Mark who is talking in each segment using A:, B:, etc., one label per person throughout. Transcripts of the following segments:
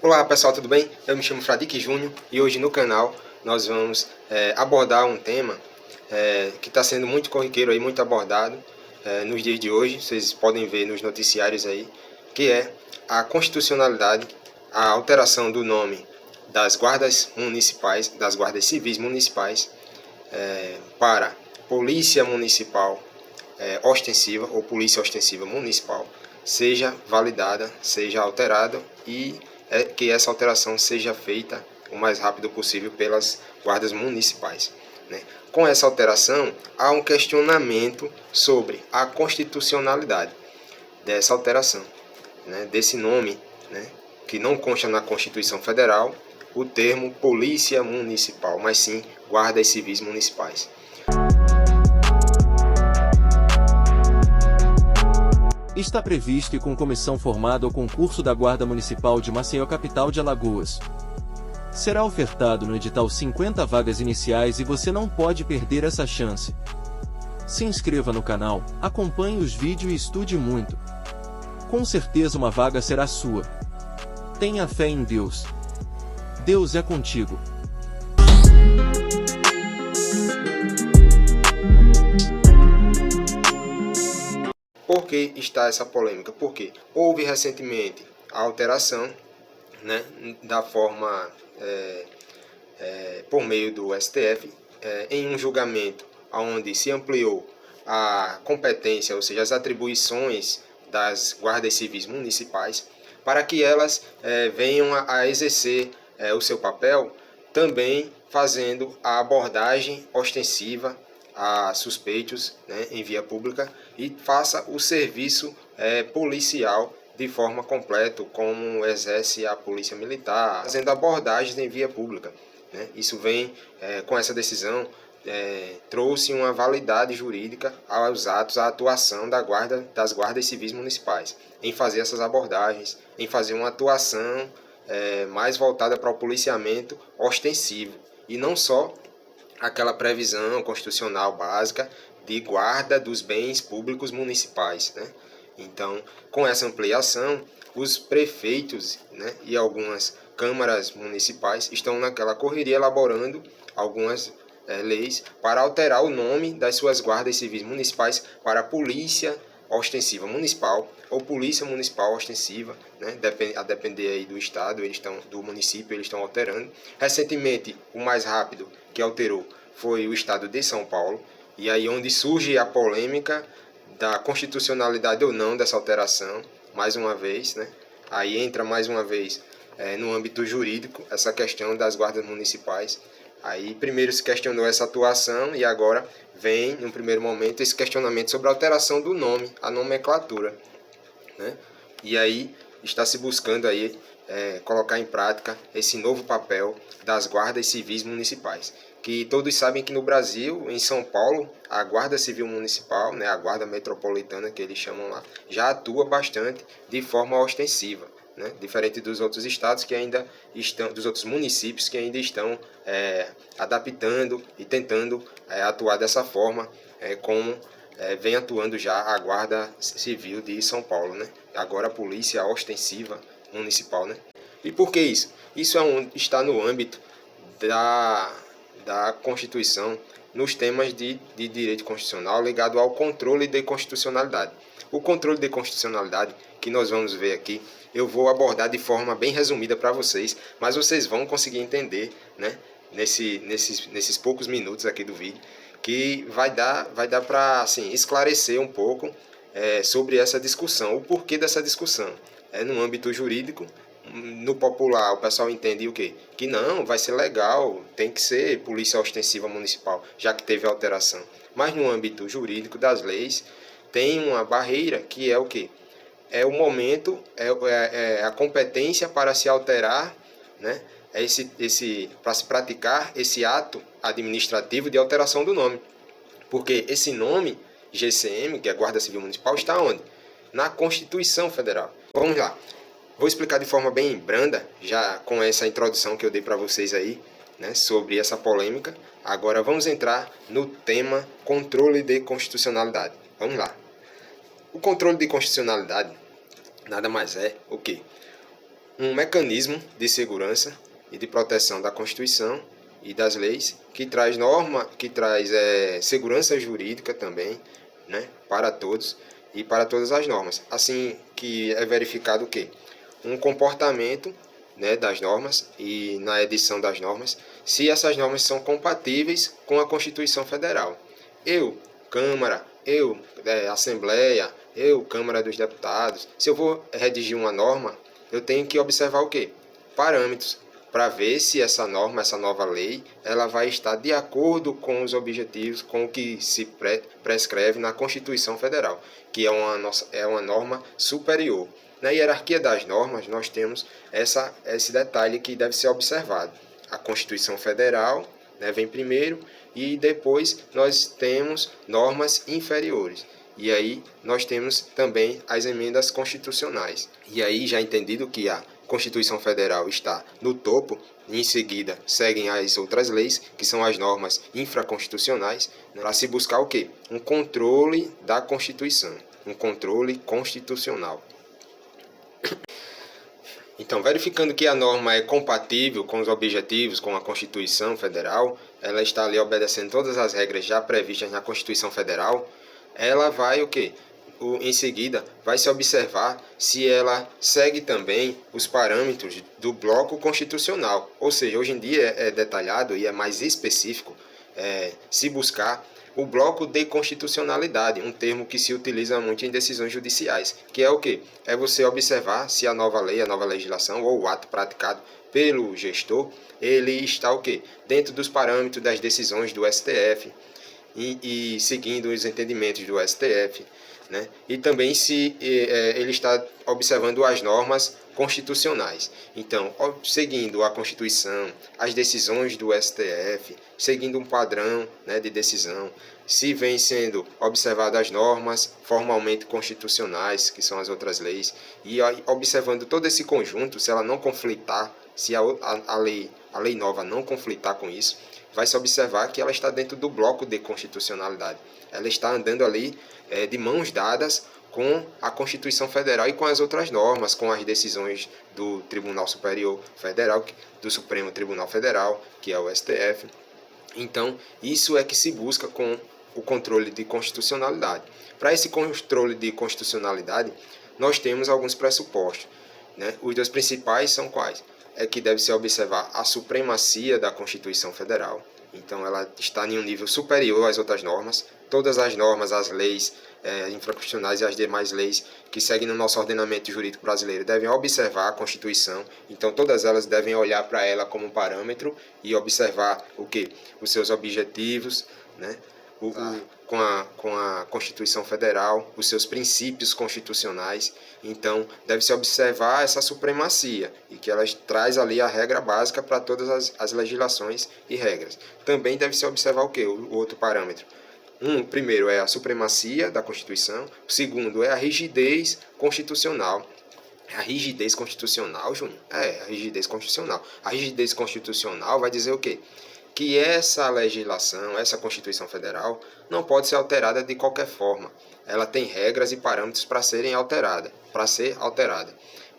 A: Olá pessoal, tudo bem? Eu me chamo Fradique Júnior e hoje no canal nós vamos abordar um tema que está sendo muito corriqueiro, aí, muito abordado nos dias de hoje. Vocês podem ver nos noticiários aí, que é a constitucionalidade, a alteração do nome das guardas municipais, das guardas civis municipais para Polícia Municipal Ostensiva ou Polícia Ostensiva Municipal, seja validada, seja alterada e que essa alteração seja feita o mais rápido possível pelas guardas municipais. Com essa alteração, há um questionamento sobre a constitucionalidade dessa alteração, desse nome, que não consta na Constituição Federal o termo Polícia Municipal, mas sim Guardas Civis Municipais.
B: Está previsto e com comissão formada o concurso da Guarda Municipal de Maceió, capital de Alagoas. Será ofertado no edital 50 vagas iniciais e você não pode perder essa chance. Se inscreva no canal, acompanhe os vídeos e estude muito. Com certeza uma vaga será sua. Tenha fé em Deus. Deus é contigo.
A: Por que está essa polêmica? Porque houve recentemente a alteração, da forma por meio do STF, em um julgamento onde se ampliou a competência, ou seja, as atribuições das guardas civis municipais, para que elas venham a exercer o seu papel, também fazendo a abordagem ostensiva a suspeitos em via pública e faça o serviço policial de forma completa, como exerce a polícia militar, fazendo abordagens em via pública. Isso vem, com essa decisão, trouxe uma validade jurídica aos atos, à atuação das guardas civis municipais, em fazer essas abordagens, em fazer uma atuação mais voltada para o policiamento ostensivo, e não só aquela previsão constitucional básica de guarda dos bens públicos municipais. Então, com essa ampliação, os prefeitos e algumas câmaras municipais estão naquela correria elaborando algumas leis para alterar o nome das suas guardas civis municipais para Polícia Ostensiva Municipal ou Polícia Municipal Ostensiva, a depender aí do estado, do município, eles estão alterando. Recentemente, o mais rápido que alterou foi o estado de São Paulo, e aí onde surge a polêmica da constitucionalidade ou não dessa alteração, mais uma vez, aí entra mais uma vez no âmbito jurídico essa questão das guardas municipais. Aí primeiro se questionou essa atuação e agora vem, no primeiro momento, esse questionamento sobre a alteração do nome, a nomenclatura. E aí está se buscando aí colocar em prática esse novo papel das guardas civis municipais. Que todos sabem que no Brasil, em São Paulo, a Guarda Civil Municipal, a Guarda Metropolitana, que eles chamam lá, já atua bastante de forma ostensiva. Diferente dos outros estados que ainda estão, dos outros municípios que ainda estão adaptando e tentando atuar dessa forma, como vem atuando já a Guarda Civil de São Paulo, agora a Polícia Ostensiva Municipal. E por que isso? Isso está no âmbito da Constituição, nos temas de direito constitucional ligado ao controle de constitucionalidade. O controle de constitucionalidade que nós vamos ver aqui, eu vou abordar de forma bem resumida para vocês, mas vocês vão conseguir entender, nesses poucos minutos aqui do vídeo, que vai dar para esclarecer um pouco sobre essa discussão, o porquê dessa discussão. No âmbito jurídico, no popular, o pessoal entende o quê? Que não, vai ser legal, tem que ser Polícia Ostensiva Municipal, já que teve alteração. Mas no âmbito jurídico das leis, tem uma barreira que é o quê? É o momento, a competência para se alterar, para se praticar esse ato administrativo de alteração do nome. Porque esse nome, GCM, que é Guarda Civil Municipal, está onde? Na Constituição Federal. Vamos lá. Vou explicar de forma bem branda, já com essa introdução que eu dei para vocês aí, sobre essa polêmica. Agora vamos entrar no tema controle de constitucionalidade. Vamos lá. O controle de constitucionalidade nada mais é o quê? um mecanismo de segurança e de proteção da Constituição e das leis, que traz segurança jurídica também, né, para todos e para todas as normas. Assim que é verificado o quê? Um comportamento, né, das normas e na edição das normas, se essas normas são compatíveis com a Constituição Federal. Câmara, Assembleia, Câmara dos Deputados, se eu vou redigir uma norma, eu tenho que observar o quê? Parâmetros, para ver se essa norma, essa nova lei, ela vai estar de acordo com os objetivos, com o que se prescreve na Constituição Federal, que é uma norma superior. Na hierarquia das normas, nós temos esse detalhe que deve ser observado. A Constituição Federal, né, vem primeiro, e depois nós temos normas inferiores. E aí nós temos também as emendas constitucionais. E aí já entendido que a Constituição Federal está no topo, e em seguida seguem as outras leis, que são as normas infraconstitucionais, para se buscar o quê? Um controle da Constituição, um controle constitucional. Então, verificando que a norma é compatível com os objetivos, com a Constituição Federal, ela está ali obedecendo todas as regras já previstas na Constituição Federal, ela vai o quê? Em seguida, vai se observar se ela segue também os parâmetros do bloco constitucional. Ou seja, hoje em dia é detalhado e é mais específico se buscar o bloco de constitucionalidade, um termo que se utiliza muito em decisões judiciais, que é o quê? É você observar se a nova lei, a nova legislação ou o ato praticado pelo gestor, ele está o quê? Dentro dos parâmetros das decisões do STF e seguindo os entendimentos do STF, né? E também se ele está observando as normas constitucionais. Então, seguindo a Constituição, as decisões do STF, seguindo um padrão, né, de decisão, se vem sendo observadas as normas formalmente constitucionais, que são as outras leis, e observando todo esse conjunto, se ela não conflitar, se a lei nova não conflitar com isso, vai se observar que ela está dentro do bloco de constitucionalidade. Ela está andando ali de mãos dadas com a Constituição Federal e com as outras normas, com as decisões do Tribunal Superior Federal, do Supremo Tribunal Federal, que é o STF. Então, isso é que se busca com o controle de constitucionalidade. Para esse controle de constitucionalidade, nós temos alguns pressupostos, né? Os dois principais são quais? É que deve se observar a supremacia da Constituição Federal. Então, ela está em um nível superior às outras normas. Todas as normas, as leis infraconstitucionais e as demais leis que seguem no nosso ordenamento jurídico brasileiro devem observar a Constituição. Então, todas elas devem olhar para ela como um parâmetro e observar o quê? Os seus objetivos, né? Com a Constituição Federal, os seus princípios constitucionais. Então, deve-se observar essa supremacia e que ela traz ali a regra básica para todas as legislações e regras. Também deve-se observar o quê? O outro parâmetro. Primeiro é a supremacia da Constituição. O segundo é a rigidez constitucional. A rigidez constitucional, Júnior? A rigidez constitucional. A rigidez constitucional vai dizer o quê? Que essa legislação, essa Constituição Federal, não pode ser alterada de qualquer forma. Ela tem regras e parâmetros para ser alterada.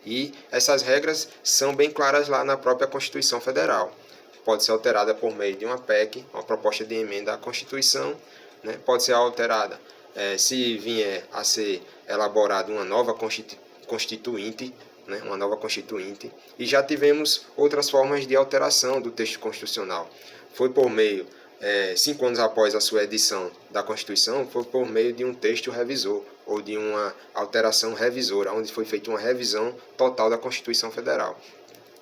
A: E essas regras são bem claras lá na própria Constituição Federal. Pode ser alterada por meio de uma PEC, uma proposta de emenda à Constituição, né? Pode ser alterada se vier a ser elaborada uma nova constituinte, né? Uma nova constituinte. E já tivemos outras formas de alteração do texto constitucional. Foi por meio, 5 anos após a sua edição da Constituição, foi por meio de um texto revisor, ou de uma alteração revisora, onde foi feita uma revisão total da Constituição Federal.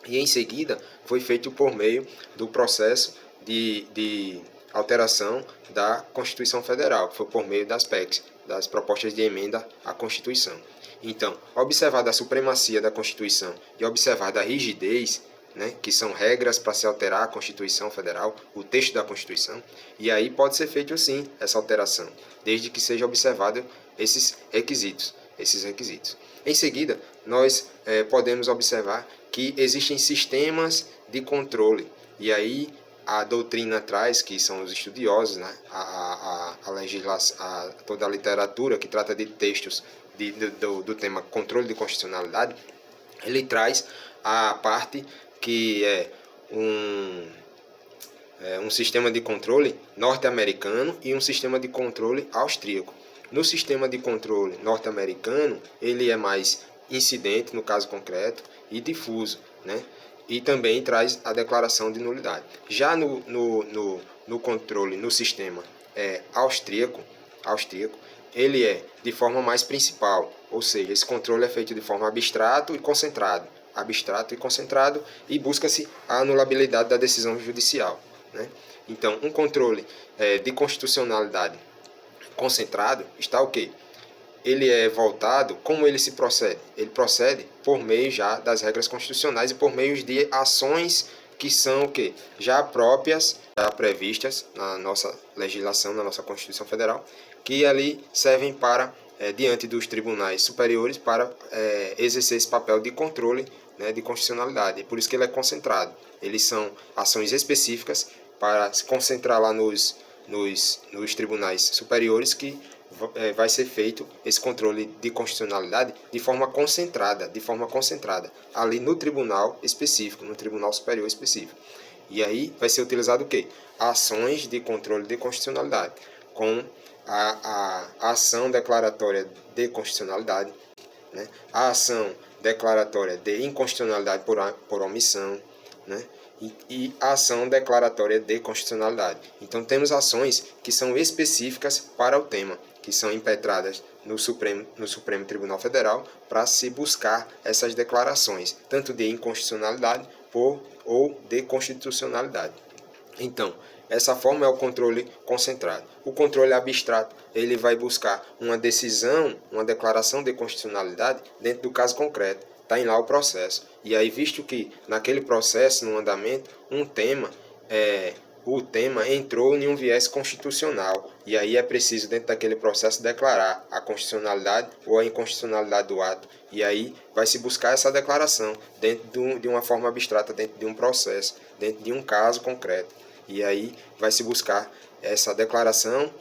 A: E em seguida, foi feito por meio do processo de alteração da Constituição Federal, que foi por meio das PECs, das propostas de emenda à Constituição. Então, observada a supremacia da Constituição e observada a rigidez, né, que são regras para se alterar a Constituição Federal, o texto da Constituição, e aí pode ser feito sim essa alteração, desde que seja observado esses requisitos. Em seguida, nós podemos observar que existem sistemas de controle, e aí a doutrina traz, que são os estudiosos, né, a legislação, toda a literatura que trata de textos do tema controle de constitucionalidade, ele traz a parte que é um sistema de controle norte-americano e um sistema de controle austríaco. No sistema de controle norte-americano, ele é mais incidente, no caso concreto, e difuso, né? E também traz a declaração de nulidade. Já no controle, no sistema austríaco, ele é de forma mais principal, ou seja, esse controle é feito de forma abstrato e concentrado, e busca-se a anulabilidade da decisão judicial, né? Então, um controle de constitucionalidade concentrado está o quê? Ele é voltado, como ele se procede? Ele procede por meio já das regras constitucionais e por meio de ações que são o quê? Já próprias, já previstas na nossa legislação, na nossa Constituição Federal, que ali servem para, diante dos tribunais superiores, para exercer esse papel de controle, né, de constitucionalidade. Por isso que ele é concentrado. Eles são ações específicas para se concentrar lá nos tribunais superiores, que vai ser feito esse controle de constitucionalidade de forma concentrada, ali no tribunal específico, no tribunal superior específico. E aí vai ser utilizado o quê? Ações de controle de constitucionalidade, com a ação declaratória de constitucionalidade, né? A ação declaratória de inconstitucionalidade por omissão, né? E a ação declaratória de constitucionalidade. Então temos ações que são específicas para o tema, que são impetradas no Supremo Tribunal Federal, para se buscar essas declarações, tanto de inconstitucionalidade ou de constitucionalidade. Então, essa forma é o controle concentrado. O controle abstrato, ele vai buscar uma decisão, uma declaração de constitucionalidade dentro do caso concreto. Está em lá o processo. E aí, visto que naquele processo, no andamento, o tema entrou em um viés constitucional, e aí é preciso, dentro daquele processo, declarar a constitucionalidade ou a inconstitucionalidade do ato. E aí vai se buscar essa declaração dentro de uma forma abstrata, dentro de um processo, dentro de um caso concreto. E aí vai se buscar essa declaração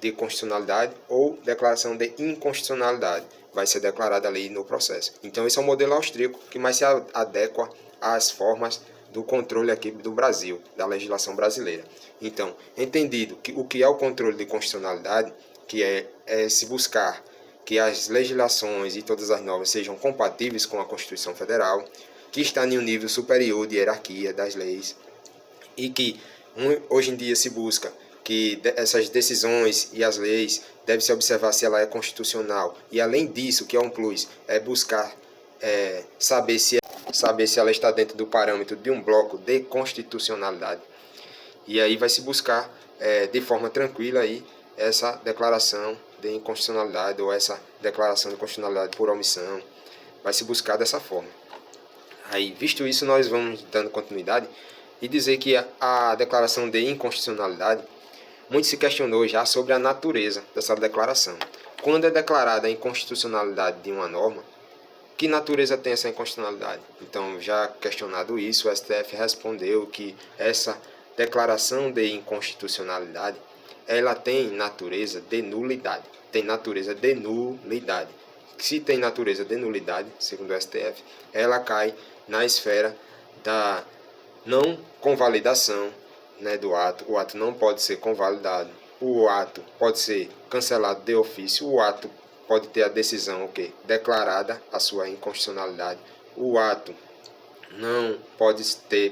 A: de constitucionalidade ou declaração de inconstitucionalidade. Vai ser declarada ali no processo. Então esse é o modelo austríaco que mais se adequa às formas do controle aqui do Brasil, da legislação brasileira. Então, entendido que o que é o controle de constitucionalidade, que é se buscar que as legislações e todas as normas sejam compatíveis com a Constituição Federal, que está em um nível superior de hierarquia das leis, e que hoje em dia se busca que essas decisões e as leis devem se observar se ela é constitucional. E além disso, que é um plus, é buscar saber se ela está dentro do parâmetro de um bloco de constitucionalidade. E aí vai se buscar de forma tranquila aí essa declaração de inconstitucionalidade ou essa declaração de constitucionalidade por omissão. Vai se buscar dessa forma. Aí, visto isso, nós vamos dando continuidade e dizer que a declaração de inconstitucionalidade, muito se questionou já sobre a natureza dessa declaração. Quando é declarada a inconstitucionalidade de uma norma, que natureza tem essa inconstitucionalidade? Então, já questionado isso, o STF respondeu que essa declaração de inconstitucionalidade, ela tem natureza de nulidade. Se tem natureza de nulidade, segundo o STF, ela cai na esfera da não convalidação, né, do ato. O ato não pode ser convalidado, o ato pode ser cancelado de ofício, o ato pode ter a decisão declarada a sua inconstitucionalidade, o ato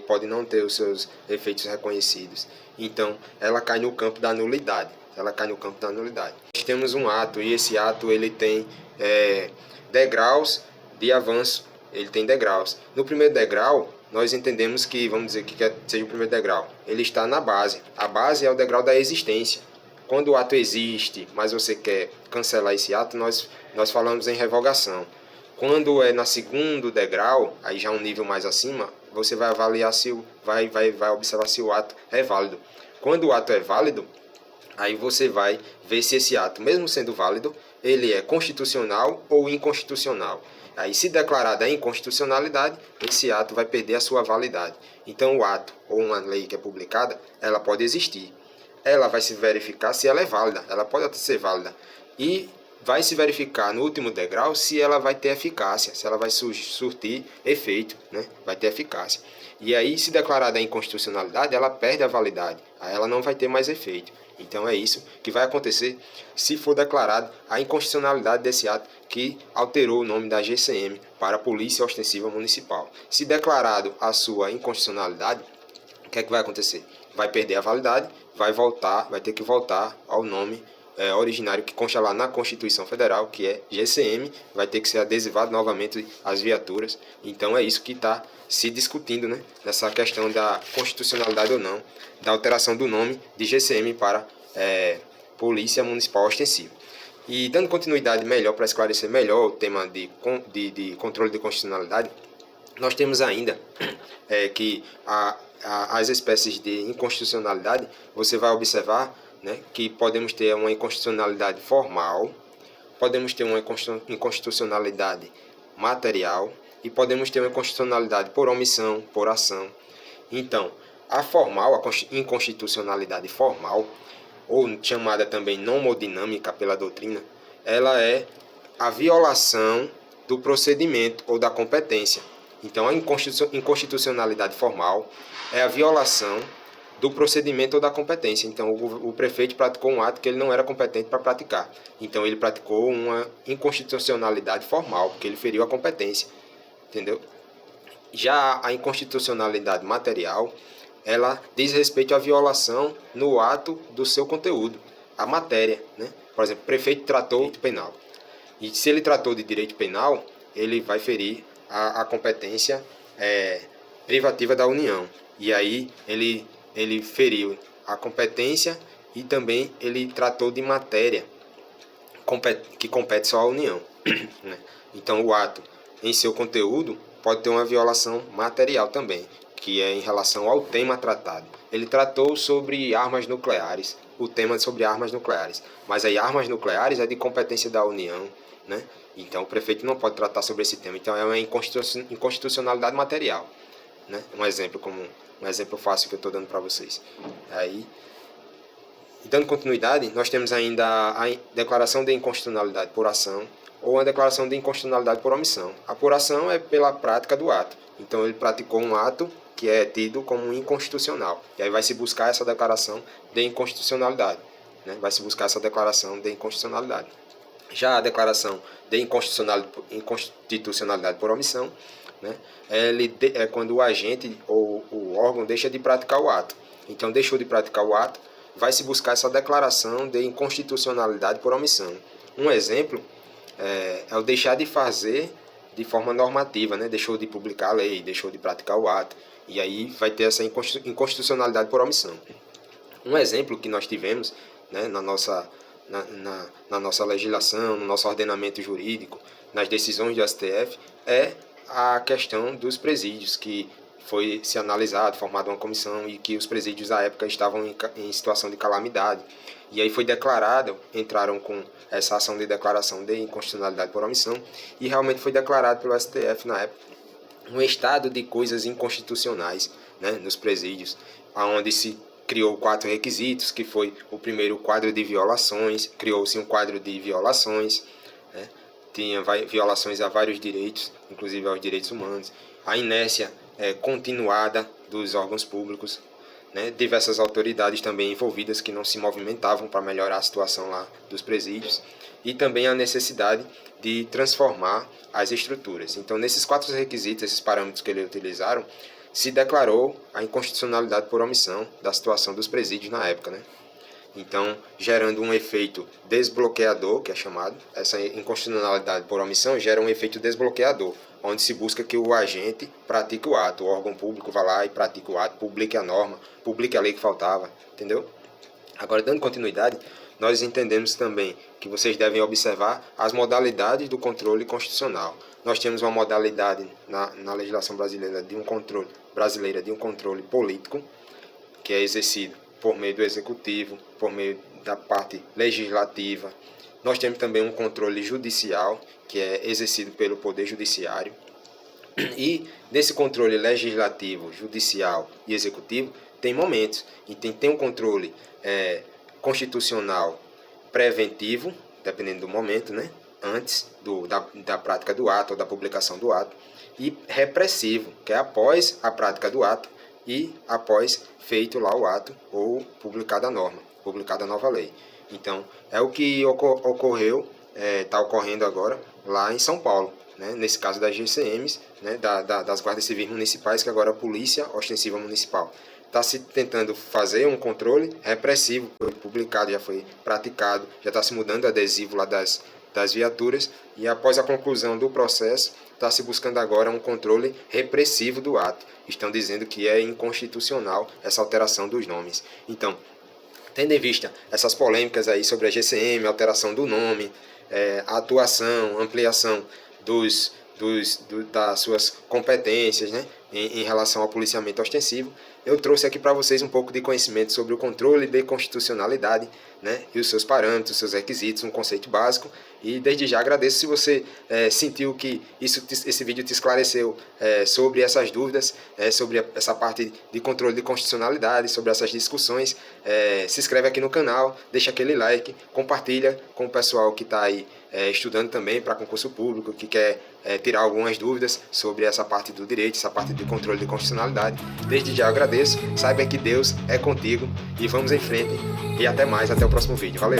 A: pode não ter os seus efeitos reconhecidos. Então, ela cai no campo da nulidade. Nós temos um ato, e esse ato ele tem degraus de avanço. No primeiro degrau, nós entendemos que, vamos dizer que seja o primeiro degrau, ele está na base. A base é o degrau da existência. Quando o ato existe, mas você quer cancelar esse ato, nós falamos em revogação. Quando é no segundo degrau, aí já um nível mais acima, você vai avaliar vai observar se o ato é válido. Quando o ato é válido, aí você vai ver se esse ato, mesmo sendo válido, ele é constitucional ou inconstitucional. Aí, se declarada a inconstitucionalidade, esse ato vai perder a sua validade. Então, o ato ou uma lei que é publicada, ela pode existir. Ela vai se verificar se ela é válida. Ela pode até ser válida. E vai se verificar no último degrau se ela vai ter eficácia, se ela vai surtir efeito, né? Vai ter eficácia. E aí, se declarada a inconstitucionalidade, ela perde a validade, aí ela não vai ter mais efeito. Então é isso que vai acontecer se for declarada a inconstitucionalidade desse ato que alterou o nome da GCM para Polícia Ostensiva Municipal. Se declarado a sua inconstitucionalidade, o que é que vai acontecer? Vai perder a validade, vai ter que voltar ao nome originário que consta lá na Constituição Federal, que é GCM, vai ter que ser adesivado novamente às viaturas. Então é isso que está se discutindo, né, nessa questão da constitucionalidade ou não, da alteração do nome de GCM para Polícia Municipal Ostensiva. E dando continuidade melhor, para esclarecer melhor o tema de controle de constitucionalidade, nós temos ainda que as espécies de inconstitucionalidade, você vai observar, né, que podemos ter uma inconstitucionalidade formal, podemos ter uma inconstitucionalidade material e podemos ter uma inconstitucionalidade por omissão, por ação. Então, a formal, a inconstitucionalidade formal, ou chamada também nomodinâmica pela doutrina, ela é a violação do procedimento ou da competência. Então, a inconstitucionalidade formal é a violação do procedimento ou da competência. Então, o prefeito praticou um ato que ele não era competente para praticar. Então, ele praticou uma inconstitucionalidade formal, porque ele feriu a competência. Entendeu? Já a inconstitucionalidade material, ela diz respeito à violação no ato do seu conteúdo, a matéria, né? Por exemplo, o prefeito tratou direito penal. E se ele tratou de direito penal, ele vai ferir a competência privativa da União. E aí ele feriu a competência e também ele tratou de matéria que compete só à União. Então o ato em seu conteúdo pode ter uma violação material também, que é em relação ao tema tratado. Ele tratou sobre armas nucleares, o tema sobre armas nucleares, mas aí armas nucleares é de competência da União, né? Então o prefeito não pode tratar sobre esse tema. Então é uma inconstitucionalidade material, né? Um exemplo fácil que eu estou dando para vocês. Aí, dando continuidade, nós temos ainda a declaração de inconstitucionalidade por ação ou a declaração de inconstitucionalidade por omissão. A por ação é pela prática do ato. Então ele praticou um ato que é tido como inconstitucional. E aí vai se buscar essa declaração de inconstitucionalidade, né? Vai se buscar essa declaração de inconstitucionalidade. Já a declaração de inconstitucionalidade por omissão, né, é quando o agente ou o órgão deixa de praticar o ato. Então, deixou de praticar o ato, vai se buscar essa declaração de inconstitucionalidade por omissão. Um exemplo é o deixar de fazer de forma normativa, né? Deixou de publicar a lei, deixou de praticar o ato, e aí vai ter essa inconstitucionalidade por omissão. Um exemplo que nós tivemos, né, na nossa legislação, no nosso ordenamento jurídico, nas decisões do STF, é a questão dos presídios, que foi se analisado, formada uma comissão, e que os presídios à época estavam em situação de calamidade. E aí foi declarado, entraram com essa ação de declaração de inconstitucionalidade por omissão, e realmente foi declarado pelo STF na época um estado de coisas inconstitucionais, né, nos presídios, onde se criou 4 requisitos, que foi o primeiro quadro de violações, criou-se um quadro de violações, né, tinha violações a vários direitos, inclusive aos direitos humanos, a inércia continuada dos órgãos públicos, né, diversas autoridades também envolvidas que não se movimentavam para melhorar a situação lá dos presídios, e também a necessidade de transformar as estruturas. Então, nesses 4 requisitos, esses parâmetros que eles utilizaram, se declarou a inconstitucionalidade por omissão da situação dos presídios na época, né? Então, gerando um efeito desbloqueador, que é chamado, essa inconstitucionalidade por omissão gera um efeito desbloqueador, onde se busca que o agente pratique o ato, o órgão público vá lá e pratique o ato, publique a norma, publique a lei que faltava, entendeu? Agora, dando continuidade, nós entendemos também que vocês devem observar as modalidades do controle constitucional. Nós temos uma modalidade na legislação brasileira de um controle político, que é exercido por meio do executivo, por meio da parte legislativa. Nós temos também um controle judicial, que é exercido pelo Poder Judiciário. E nesse controle legislativo, judicial e executivo, tem momentos. E tem um controle constitucional preventivo, dependendo do momento, né? Antes da prática do ato ou da publicação do ato, e repressivo, que é após a prática do ato e após feito lá o ato ou publicada a norma, publicada a nova lei. Então, é o que ocorreu, está ocorrendo agora lá em São Paulo, né? Nesse caso das GCMs, né? Das Guardas Civis Municipais, que agora é a Polícia Ostensiva Municipal. Está se tentando fazer um controle repressivo, foi publicado, já foi praticado, já está se mudando o adesivo lá das viaturas, e após a conclusão do processo, está se buscando agora um controle repressivo do ato. Estão dizendo que é inconstitucional essa alteração dos nomes. Então, tendo em vista essas polêmicas aí sobre a GCM, alteração do nome, a atuação, ampliação das suas competências, né, em relação ao policiamento ostensivo, eu trouxe aqui para vocês um pouco de conhecimento sobre o controle de constitucionalidade, né, e os seus parâmetros, os seus requisitos, um conceito básico. E desde já agradeço se você sentiu que esse vídeo te esclareceu sobre essas dúvidas, sobre essa parte de controle de constitucionalidade, sobre essas discussões. Se inscreve aqui no canal, deixa aquele like, compartilha com o pessoal que está aí estudando também para concurso público, que quer tirar algumas dúvidas sobre essa parte do direito, essa parte de controle de constitucionalidade. Desde já agradeço, saiba que Deus é contigo e vamos em frente. E até mais, até o próximo vídeo. Valeu!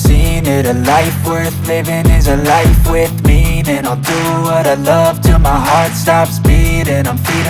A: Seen it, a life worth living is a life with meaning. I'll do what I love till my heart stops beating. I'm feeding